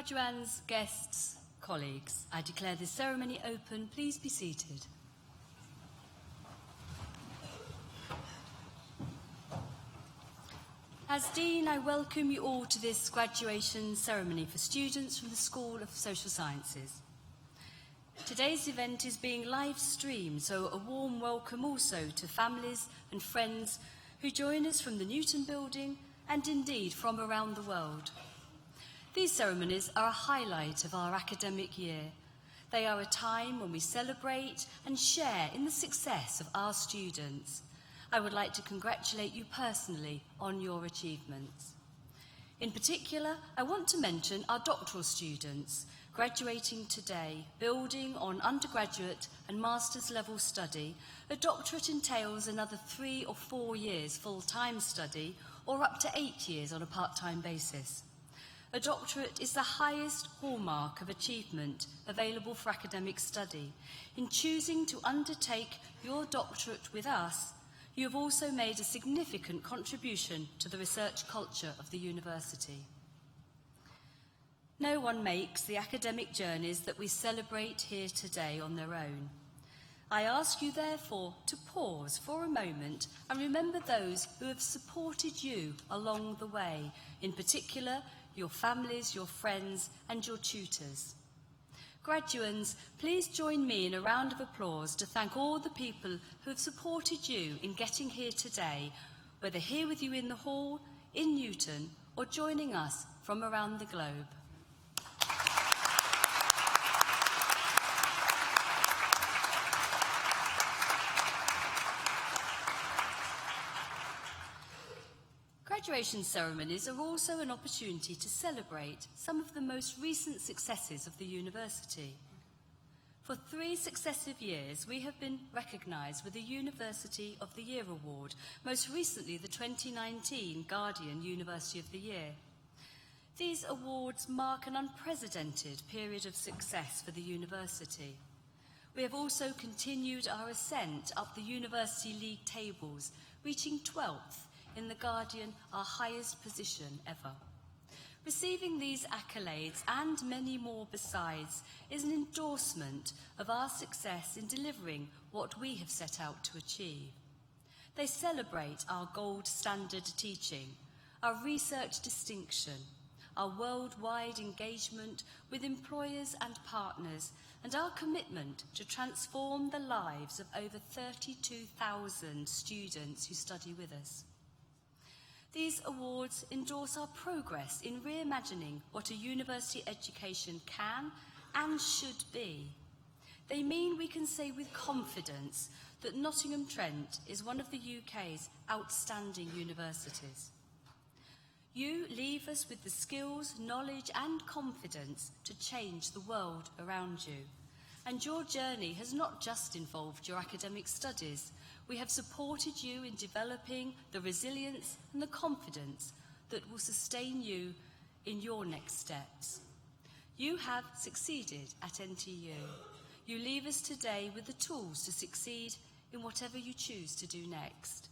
Graduands, guests, colleagues, I declare this ceremony open. Please be seated. As Dean, I welcome you all to this graduation ceremony for students from the School of Social Sciences. Today's event is being live streamed, so a warm welcome also to families and friends who join us from the Newton building and indeed from around the world. These ceremonies are a highlight of our academic year. They are a time when we celebrate and share in the success of our students. I would like to congratulate you personally on your achievements. In particular, I want to mention our doctoral students graduating today, building on undergraduate and master's level study. A doctorate entails another 3 or 4 years full-time study or up to 8 years on a part-time basis. A doctorate is the highest hallmark of achievement available for academic study. In choosing to undertake your doctorate with us, you have also made a significant contribution to the research culture of the university. No one makes the academic journeys that we celebrate here today on their own. I ask you, therefore, to pause for a moment and remember those who have supported you along the way, in particular, your families, your friends, and your tutors. Graduands, please join me in a round of applause to thank all the people who have supported you in getting here today, whether here with you in the hall, in Newton, or joining us from around the globe. Graduation ceremonies are also an opportunity to celebrate some of the most recent successes of the university. For 3 successive years, we have been recognised with the University of the Year Award, most recently the 2019 Guardian University of the Year. These awards mark an unprecedented period of success for the university. We have also continued our ascent up the University League tables, reaching 12th in the Guardian, our highest position ever. Receiving these accolades and many more besides is an endorsement of our success in delivering what we have set out to achieve. They celebrate our gold standard teaching, our research distinction, our worldwide engagement with employers and partners, and our commitment to transform the lives of over 32,000 students who study with us. These awards endorse our progress in reimagining what a university education can and should be. They mean we can say with confidence that Nottingham Trent is one of the UK's outstanding universities. You leave us with the skills, knowledge and confidence to change the world around you. And your journey has not just involved your academic studies. We have supported you in developing the resilience and the confidence that will sustain you in your next steps. You have succeeded at NTU. You leave us today with the tools to succeed in whatever you choose to do next.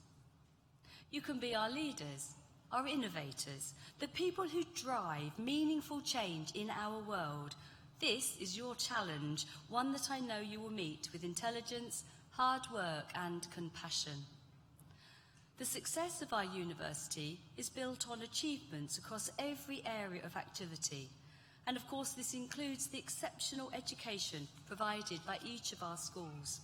You can be our leaders, our innovators, the people who drive meaningful change in our world. This is your challenge, one that I know you will meet with intelligence, hard work and compassion. The success of our university is built on achievements across every area of activity, and of course this includes the exceptional education provided by each of our schools.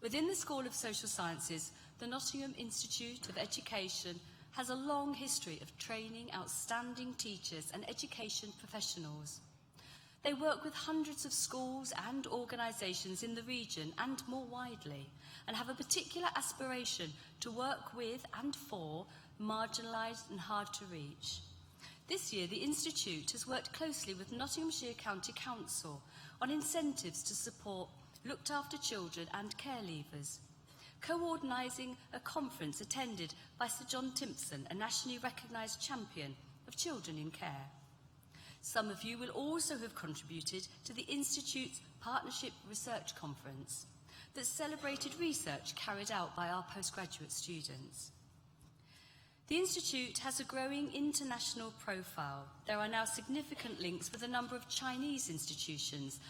Within the School of Social Sciences, the Nottingham Institute of Education has a long history of training outstanding teachers and education professionals. They work with hundreds of schools and organisations in the region and more widely, and have a particular aspiration to work with and for marginalised and hard to reach. This year, the Institute has worked closely with Nottinghamshire County Council on incentives to support looked after children and care leavers, co-organising a conference attended by Sir John Timpson, a nationally recognised champion of children in care. Some of you will also have contributed to the Institute's Partnership Research Conference that celebrated research carried out by our postgraduate students. The Institute has a growing international profile. There are now significant links with a number of Chinese institutions,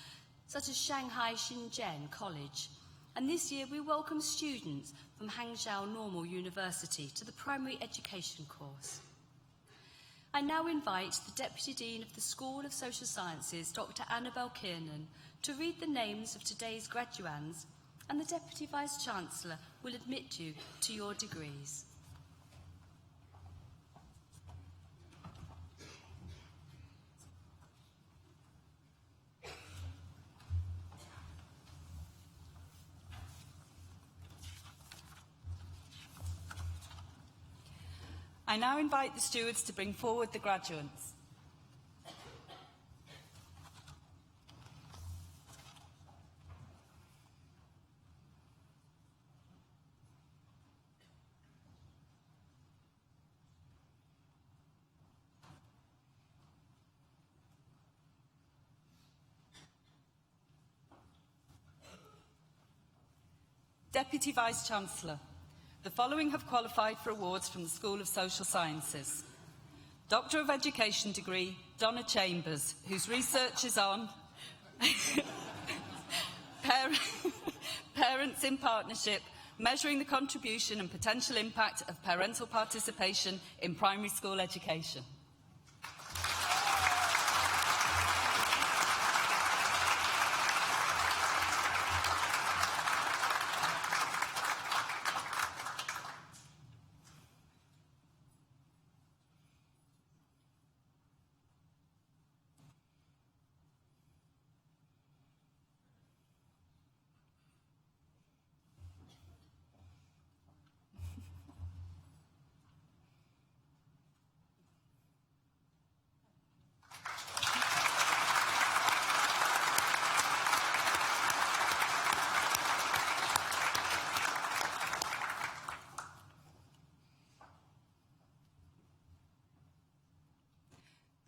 such as Shanghai Shenzhen College. And this year we welcome students from Hangzhou Normal University to the primary education course. I now invite the Deputy Dean of the School of Social Sciences, Dr. Annabel Kiernan, to read the names of today's graduands, and the Deputy Vice-Chancellor will admit you to your degrees. I now invite the stewards to bring forward the graduates. Deputy Vice-Chancellor, the following have qualified for awards from the School of Social Sciences. Doctor of Education degree, Donna Chambers, whose research is on Parents in Partnership, measuring the contribution and potential impact of parental participation in primary school education.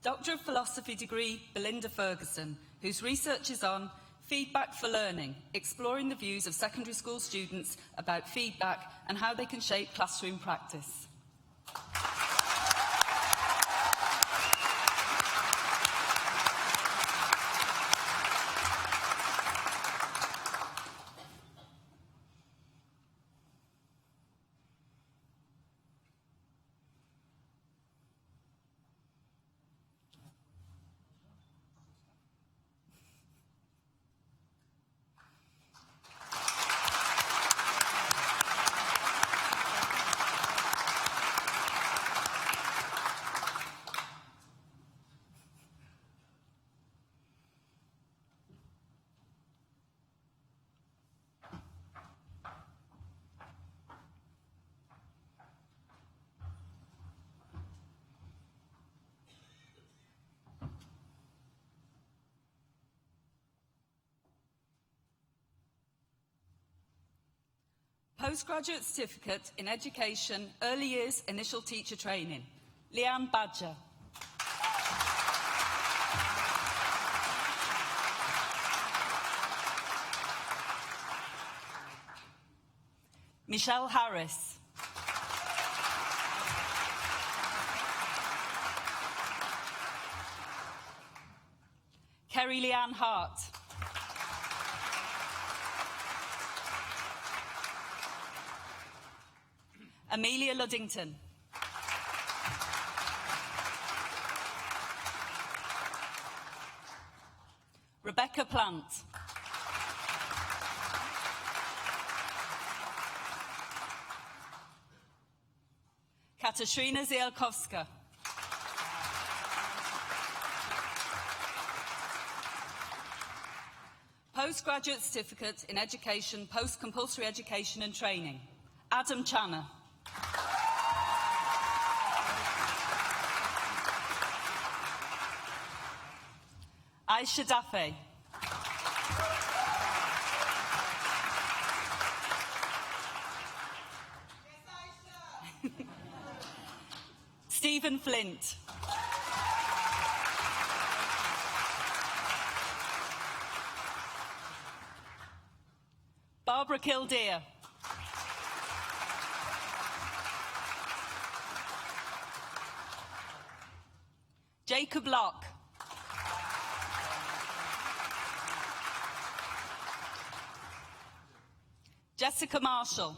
Doctor of Philosophy degree, Belinda Ferguson, whose research is on feedback for learning, exploring the views of secondary school students about feedback and how they can shape classroom practice. Postgraduate Certificate in Education, Early Years Initial Teacher Training, Leanne Badger. Michelle Harris. Kerry Leanne Hart. Amelia Luddington. Rebecca Plant. Katarzyna Zielkowska. Postgraduate Certificate in Education, Post-Compulsory Education and Training, Adam Channer. Aisha Dafe. Stephen Flint. Barbara Kildare. Jacob Locke. Jessica Marshall.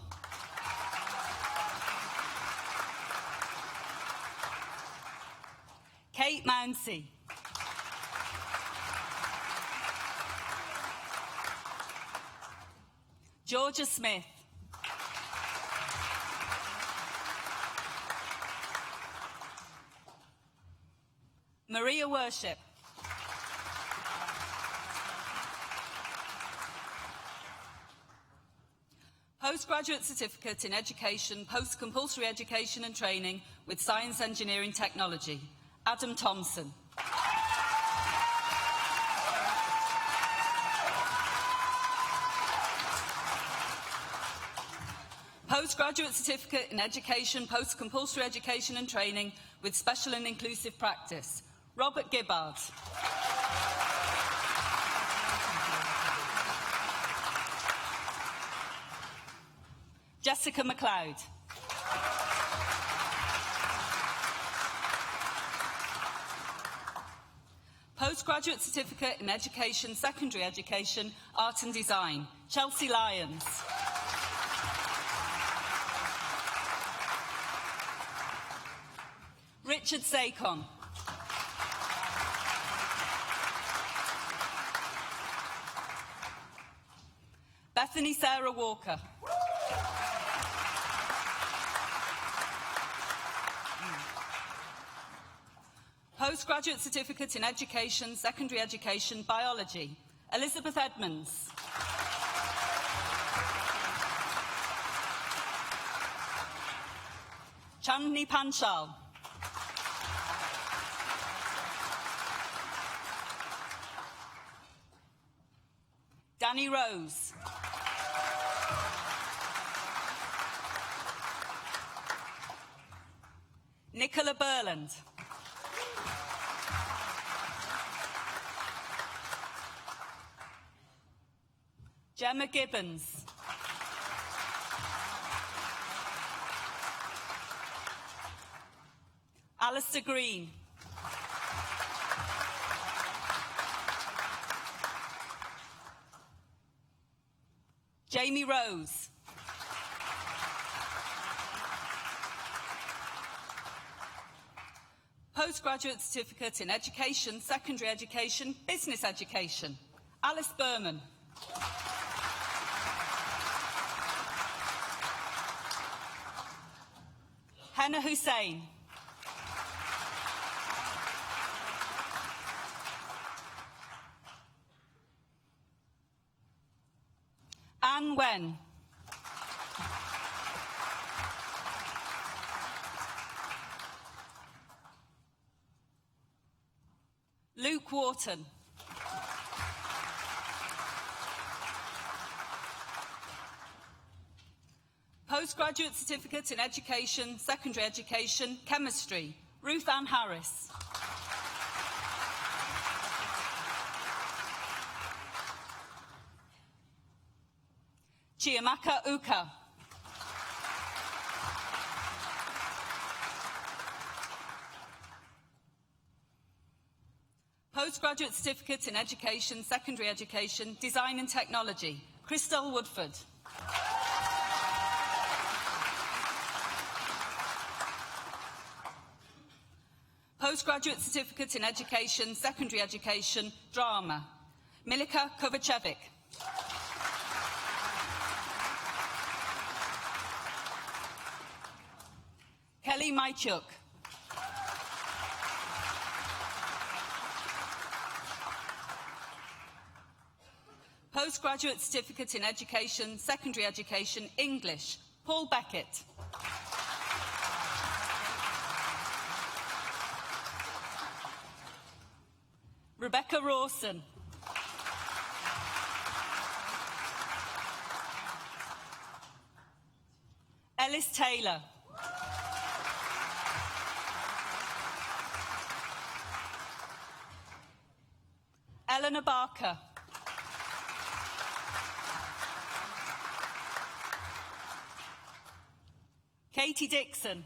Kate Mounsey. Georgia Smith. Maria Worship. Postgraduate Certificate in Education, Post-Compulsory Education and Training with Science, Engineering, Technology, Adam Thompson. Postgraduate Certificate in Education, Post-Compulsory Education and Training with Special and Inclusive Practice, Robert Gibbard. Jessica MacLeod. Postgraduate Certificate in Education, Secondary Education, Art and Design, Chelsea Lyons. Richard Sakon. Bethany Sarah Walker. Postgraduate Certificate in Education, Secondary Education, Biology, Elizabeth Edmonds. Chandni Panchal. Danny Rose. Nicola Burland. Gemma Gibbons. Alistair Green. Jamie Rose. Postgraduate Certificate in Education, Secondary Education, Business Education, Alice Berman. Henna Hussain. Anne Wen. Luke Wharton. Postgraduate Certificate in Education, Secondary Education, Chemistry, Ruth Ann Harris. Chiamaka Uka. Postgraduate Certificate in Education, Secondary Education, Design and Technology, Christelle Woodford. Postgraduate Certificate in Education, Secondary Education, Drama, Milika Kovacevic. Kelly Mychuk. Postgraduate Certificate in Education, Secondary Education, English, Paul Beckett. Rebecca Rawson. Ellis Taylor. Eleanor Barker. Katie Dixon.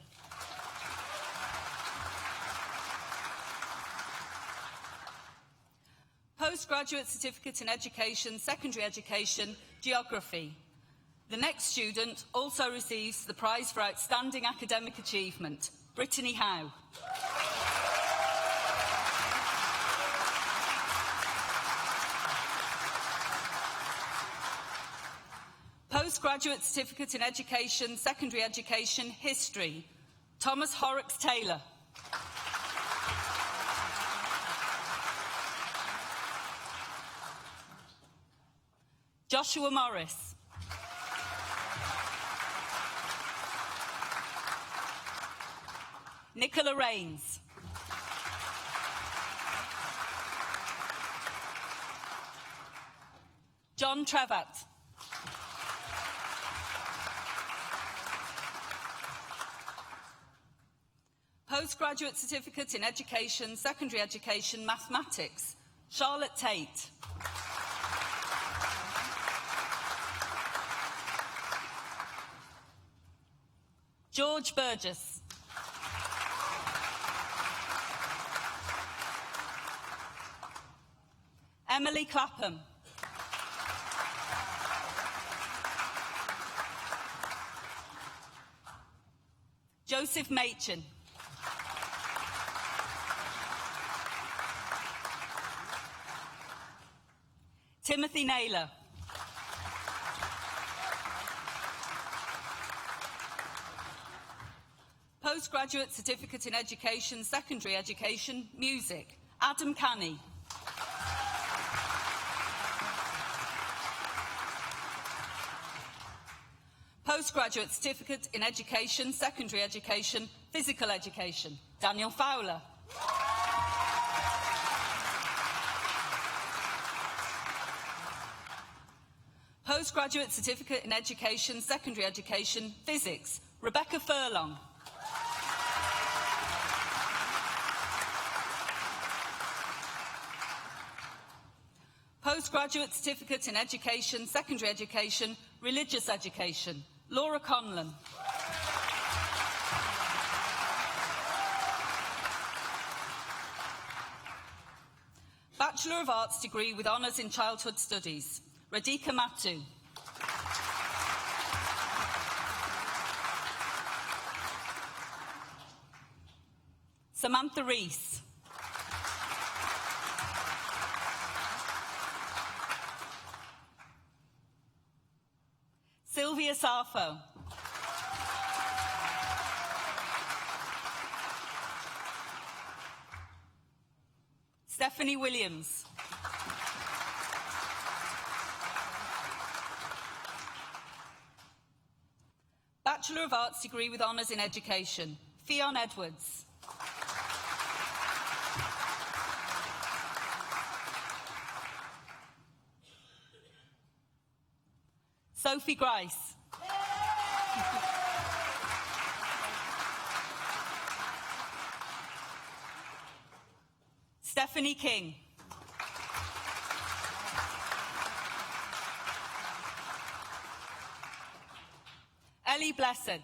Postgraduate Certificate in Education, Secondary Education, Geography. The next student also receives the prize for outstanding academic achievement, Brittany Howe. Postgraduate Certificate in Education, Secondary Education, History, Thomas Horrocks Taylor. Joshua Morris. Nicola Rains. John Trevat. Postgraduate Certificate in Education, Secondary Education, Mathematics, Charlotte Tate. George Burgess. Emily Clapham. Joseph Machin. Timothy Naylor. Postgraduate Certificate in Education, Secondary Education, Music, Adam Canny. Postgraduate Certificate in Education, Secondary Education, Physical Education, Daniel Fowler. Postgraduate Certificate in Education, Secondary Education, Physics, Rebecca Furlong. Postgraduate Certificate in Education, Secondary Education, Religious Education, Laura Conlon. Bachelor of Arts degree with honours in Childhood Studies, Radhika Mattu. Samantha Rees. Sylvia Sarfo. Stephanie Williams. Bachelor of Arts degree with honours in Education, Fionn Edwards. Sophie Grice. Stephanie King. Ellie Blessed.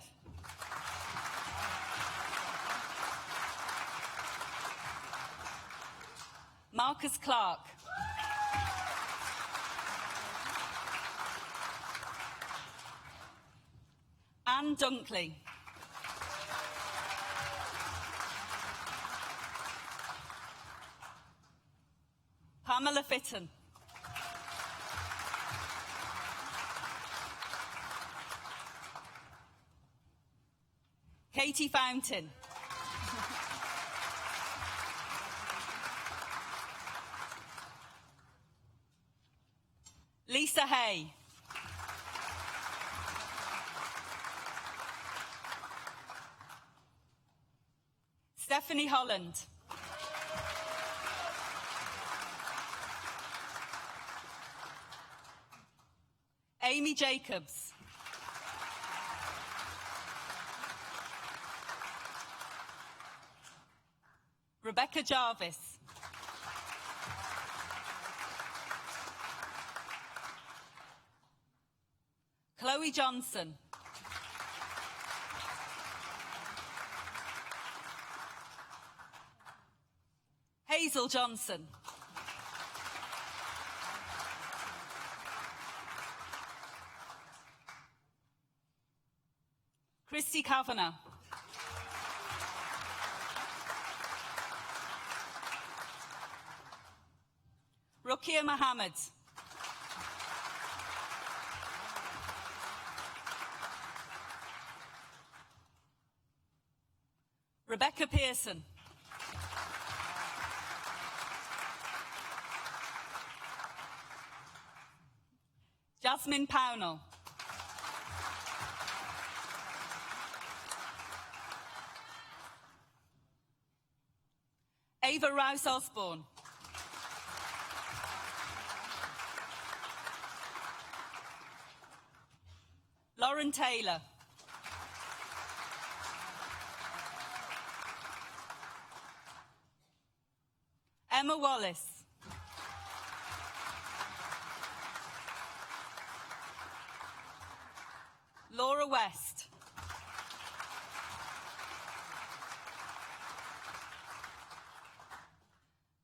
Marcus Clark. Anne Dunkley. Pamela Fitton. Katie Fountain. Lisa Hay. Stephanie Holland. Amy Jacobs. Rebecca Jarvis. Chloe Johnson. Hazel Johnson. Christy Kavanagh. Rukia Mohammed. Rebecca Pearson. Jasmine Pownell. Ava Rouse Osborne. Lauren Taylor. Emma Wallace. Laura West.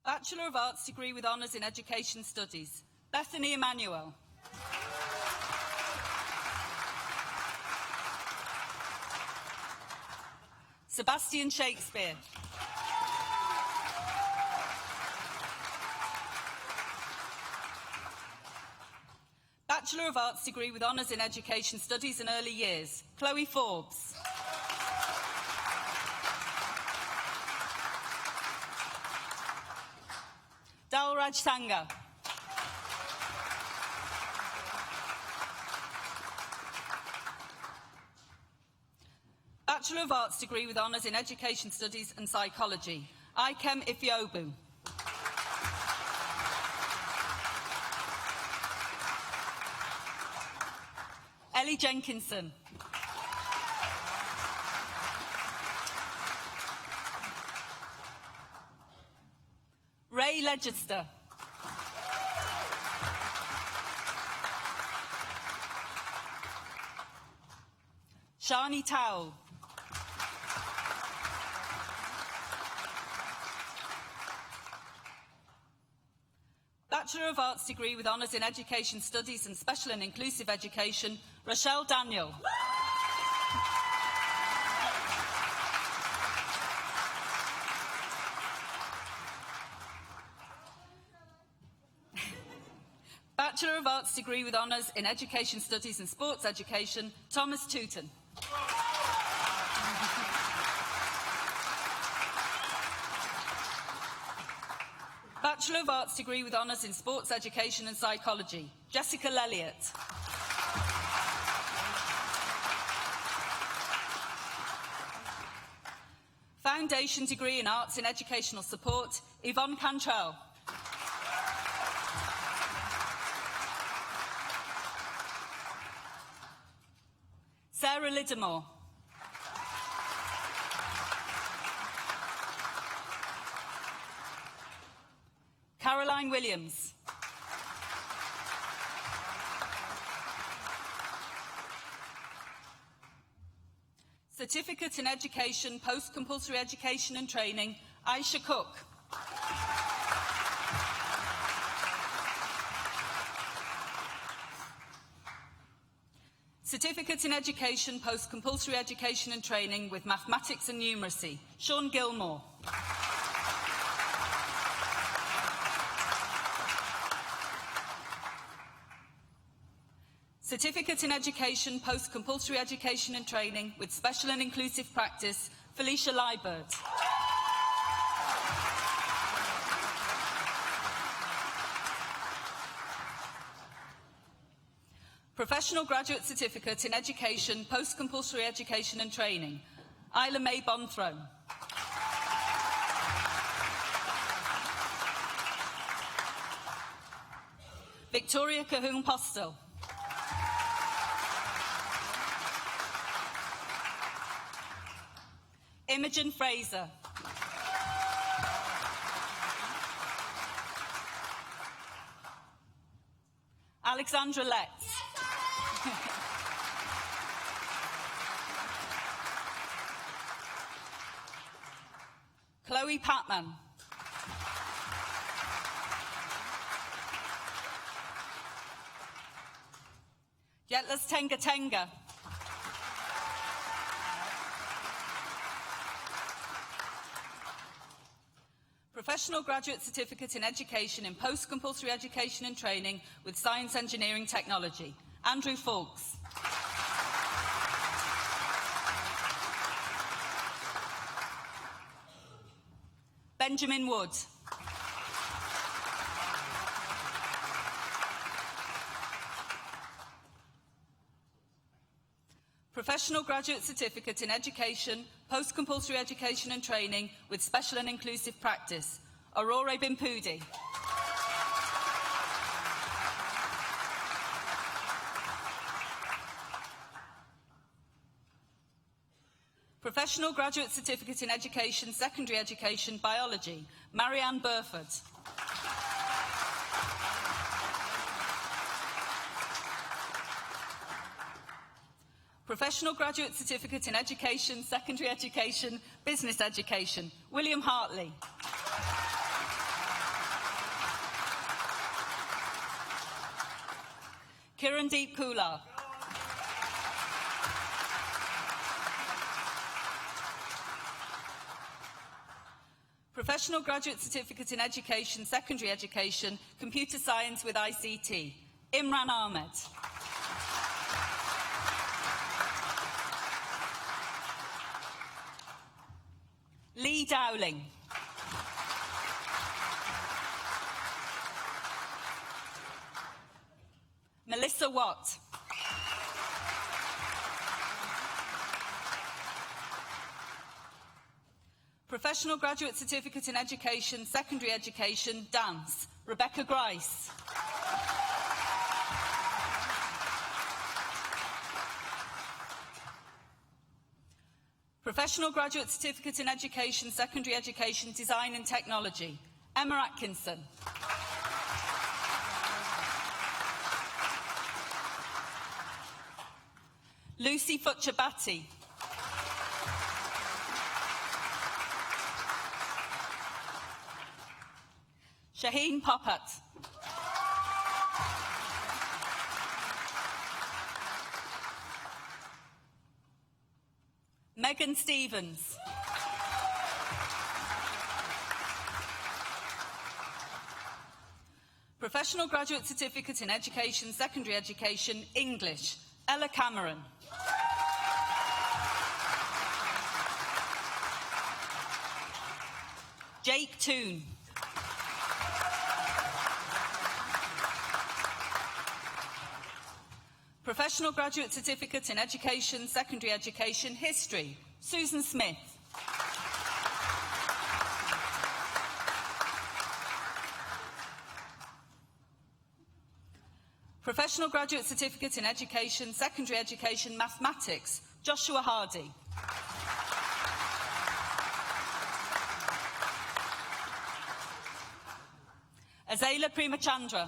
Bachelor of Arts degree with honours in Education Studies, Bethany Emmanuel. Sebastian Shakespeare. Bachelor of Arts degree with honours in Education Studies and Early Years, Chloe Forbes. Dalraj Sangha. Bachelor of Arts degree with honours in Education Studies and Psychology, Ikem Ifeobu. Ellie Jenkinson. Ray Legister. Shani Towell. Bachelor of Arts degree with honours in Education Studies and Special and Inclusive Education, Rochelle Daniel. Bachelor of Arts degree with honours in Education Studies and Sports Education, Thomas Tooten. Bachelor of Arts degree with honours in Sports Education and Psychology, Jessica Lelliott. Foundation degree in Arts in Educational Support, Yvonne Cantrell. Sarah Liddamore. Caroline Williams. Certificate in Education, Post-Compulsory Education and Training, Aisha Cook. Certificate in Education, Post-Compulsory Education and Training with Mathematics and Numeracy, Sean Gilmore. Certificate in Education, Post-Compulsory Education and Training with Special and Inclusive Practice, Felicia Liebert. Professional Graduate Certificate in Education, Post-Compulsory Education and Training, Isla May Bonthrone. Victoria Cahoon Postel. Imogen Fraser. Alexandra Letts. Chloe Patman. Yetlas Tenga Tenga. Professional Graduate Certificate in Education in Post-Compulsory Education and Training with Science, Engineering, Technology, Andrew Fulks. Benjamin Wood. Professional Graduate Certificate in Education, Post-Compulsory Education and Training with Special and Inclusive Practice, Aurora Bimpudi. Professional Graduate Certificate in Education, Secondary Education, Biology, Marianne Burford. Professional Graduate Certificate in Education, Secondary Education, Business Education, William Hartley. Kirandeep Kula. Professional Graduate Certificate in Education, Secondary Education, Computer Science with ICT, Imran Ahmed. Lee Dowling. Melissa Watt. Professional Graduate Certificate in Education, Secondary Education, Dance, Rebecca Grice. Professional Graduate Certificate in Education, Secondary Education, Design and Technology, Emma Atkinson. Lucy Futchabati. Shaheen Popat. Megan Stevens. Professional Graduate Certificate in Education, Secondary Education, English, Ella Cameron. Jake Toon. Professional Graduate Certificate in Education, Secondary Education, History, Susan Smith. Professional Graduate Certificate in Education, Secondary Education, Mathematics, Joshua Hardy. Azela Primachandra.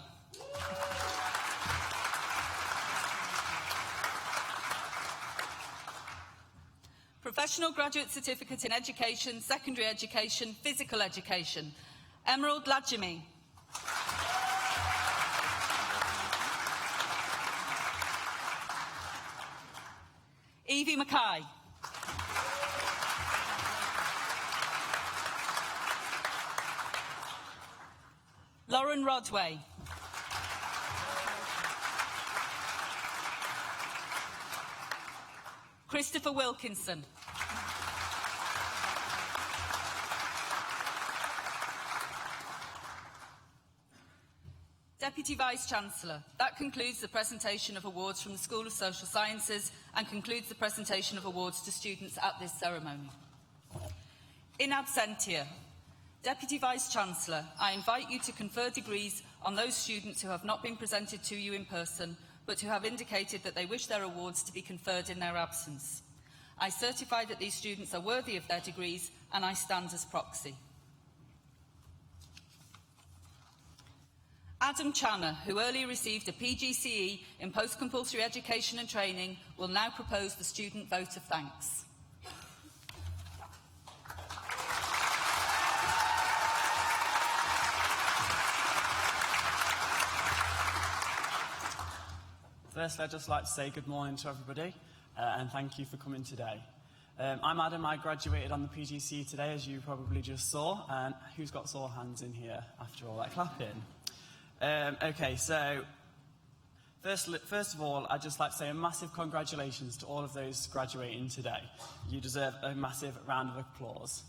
Professional Graduate Certificate in Education, Secondary Education, Physical Education, Emerald Lajimi. Evie Mackay. Lauren Rodway. Christopher Wilkinson. Deputy Vice-Chancellor, that concludes the presentation of awards from the School of Social Sciences and concludes the presentation of awards to students at this ceremony. In absentia, Deputy Vice-Chancellor, I invite you to confer degrees on those students who have not been presented to you in person, but who have indicated that they wish their awards to be conferred in their absence. I certify that these students are worthy of their degrees and I stand as proxy. Adam Channer, who earlier received a PGCE in Post-Compulsory Education and Training, will now propose the student vote of thanks. Firstly, I'd just like to say good morning to everybody and thank you for coming today. I'm Adam. I graduated on the PGCE today, as you probably just saw, and who's got sore hands in here after all that clapping? Okay, so first of all, I'd just like to say a massive congratulations to all of those graduating today. You deserve a massive round of applause.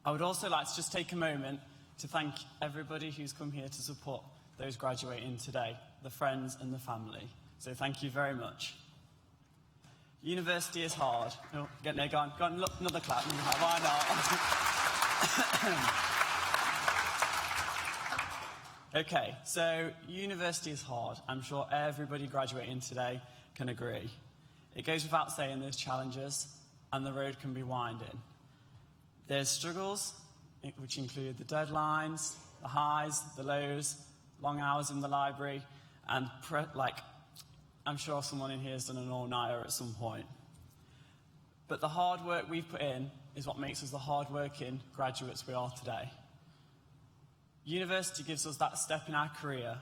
I would also like to just take a moment to thank everybody who's come here to support those graduating today, the friends and the family. So thank you very much. University is hard. Oh, go on, look, another clap. Why not? Okay, so university is hard. I'm sure everybody graduating today can agree. It goes without saying there's challenges and the road can be winding. There's struggles, which include the deadlines, the highs, the lows, long hours in the library, and I'm sure someone in here has done an all-nighter at some point. But the hard work we've put in is what makes us the hard-working graduates we are today. University gives us that step in our career,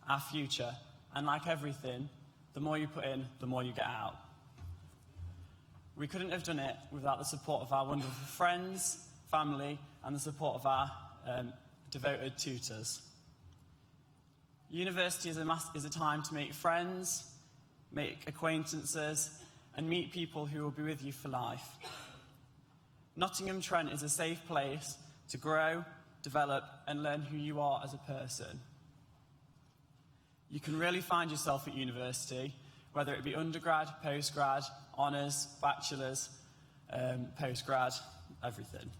our future, and like everything, the more you put in, the more you get out. We couldn't have done it without the support of our wonderful friends, family, and the support of our devoted tutors. University is a time to make friends, make acquaintances, and meet people who will be with you for life. Nottingham Trent is a safe place to grow, develop, and learn who you are as a person. You can really find yourself at university, whether it be undergrad, postgrad, honours, bachelors, postgrad, everything.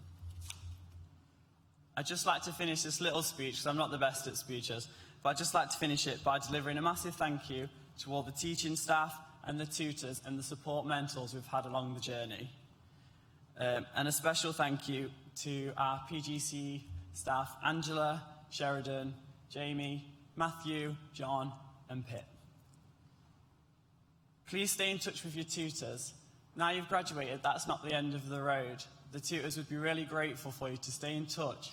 I'd just like to finish this little speech, because I'm not the best at speeches, but I'd just like to finish it by delivering a massive thank you to all the teaching staff and the tutors and the support mentors we've had along the journey. And a special thank you to our PGC staff, Angela, Sheridan, Jamie, Matthew, John, and Pip. Please stay in touch with your tutors. Now you've graduated, that's not the end of the road. The tutors would be really grateful for you to stay in touch,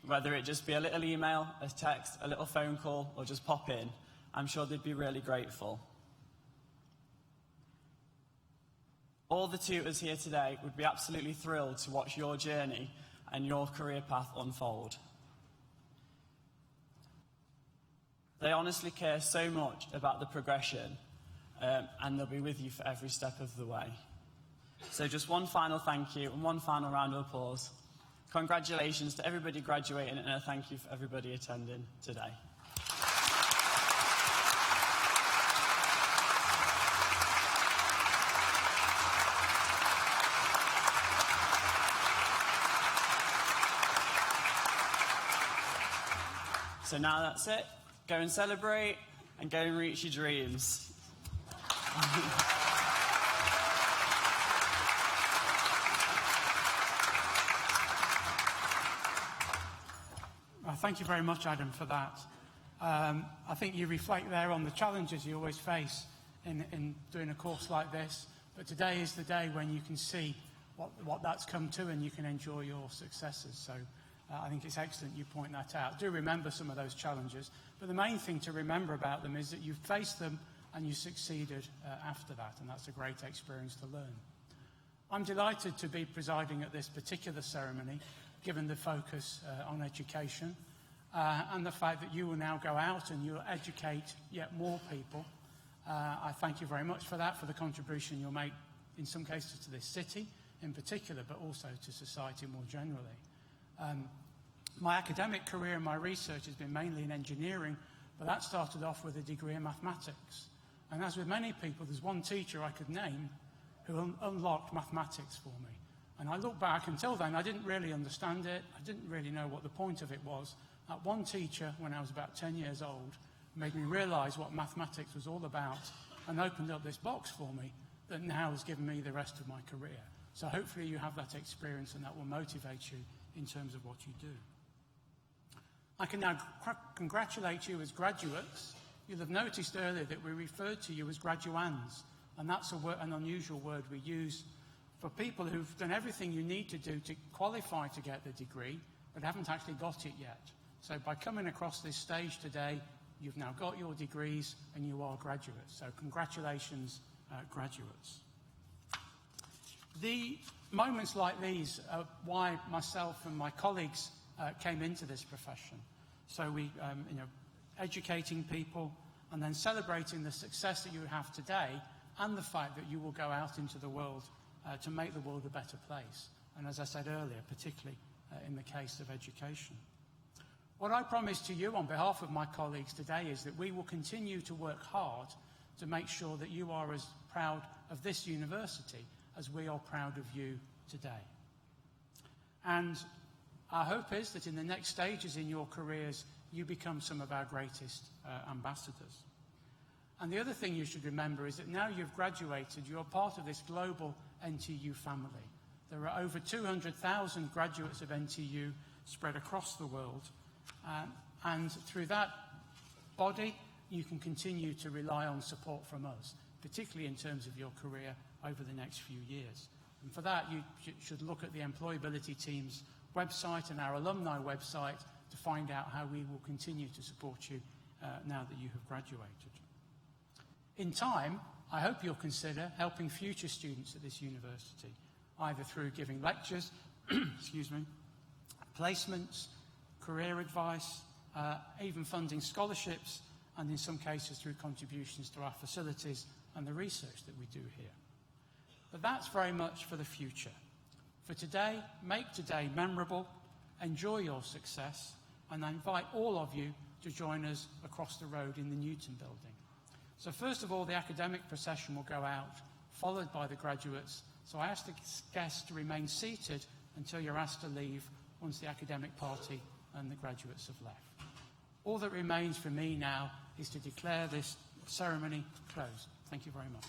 whether it just be a little email, a text, a little phone call, or just pop in. I'm sure they'd be really grateful. All the tutors here today would be absolutely thrilled to watch your journey and your career path unfold. They honestly care so much about the progression, and they'll be with you for every step of the way. So just one final thank you and one final round of applause. Congratulations to everybody graduating, and a thank you for everybody attending today. So now that's it. Go and celebrate and go and reach your dreams. Thank you very much, Adam, for that. I think you reflect there on the challenges you always face in doing a course like this, but today is the day when you can see what that's come to and you can enjoy your successes. So I think it's excellent you point that out. Do remember some of those challenges, but the main thing to remember about them is that you've faced them and you succeeded after that, and that's a great experience to learn. I'm delighted to be presiding at this particular ceremony, given the focus on education and the fact that you will now go out and you'll educate yet more people. I thank you very much for that, for the contribution you'll make in some cases to this city in particular, but also to society more generally. My academic career and my research has been mainly in engineering, but that started off with a degree in mathematics. And as with many people, there's one teacher I could name who unlocked mathematics for me. And I look back, until then I didn't really understand it, I didn't really know what the point of it was. That one teacher, when I was about 10 years old, made me realise what mathematics was all about and opened up this box for me that now has given me the rest of my career. So hopefully you have that experience and that will motivate you in terms of what you do. I can now congratulate you as graduates. You'll have noticed earlier that we referred to you as graduands, and that's an unusual word we use for people who've done everything you need to do to qualify to get the degree, but haven't actually got it yet. So by coming across this stage today, you've now got your degrees and you are graduates. So congratulations, graduates. The moments like these are why myself and my colleagues came into this profession. So we, educating people and then celebrating the success that you have today and the fact that you will go out into the world to make the world a better place. And as I said earlier, particularly in the case of education. What I promise to you on behalf of my colleagues today is that we will continue to work hard to make sure that you are as proud of this university as we are proud of you today. And our hope is that in the next stages in your careers, you become some of our greatest ambassadors. And the other thing you should remember is that now you've graduated, you're part of this global NTU family. There are over 200,000 graduates of NTU spread across the world. And through that body, you can continue to rely on support from us, particularly in terms of your career over the next few years. And for that, you should look at the employability team's website and our alumni website to find out how we will continue to support you now that you have graduated. In time, I hope you'll consider helping future students at this university, either through giving lectures, excuse me, placements, career advice, even funding scholarships, and in some cases through contributions to our facilities and the research that we do here. But that's very much for the future. For today, make today memorable, enjoy your success, and I invite all of you to join us across the road in the Newton building. So first of all, the academic procession will go out, followed by the graduates. So I ask the guests to remain seated until you're asked to leave once the academic party and the graduates have left. All that remains for me now is to declare this ceremony closed. Thank you very much.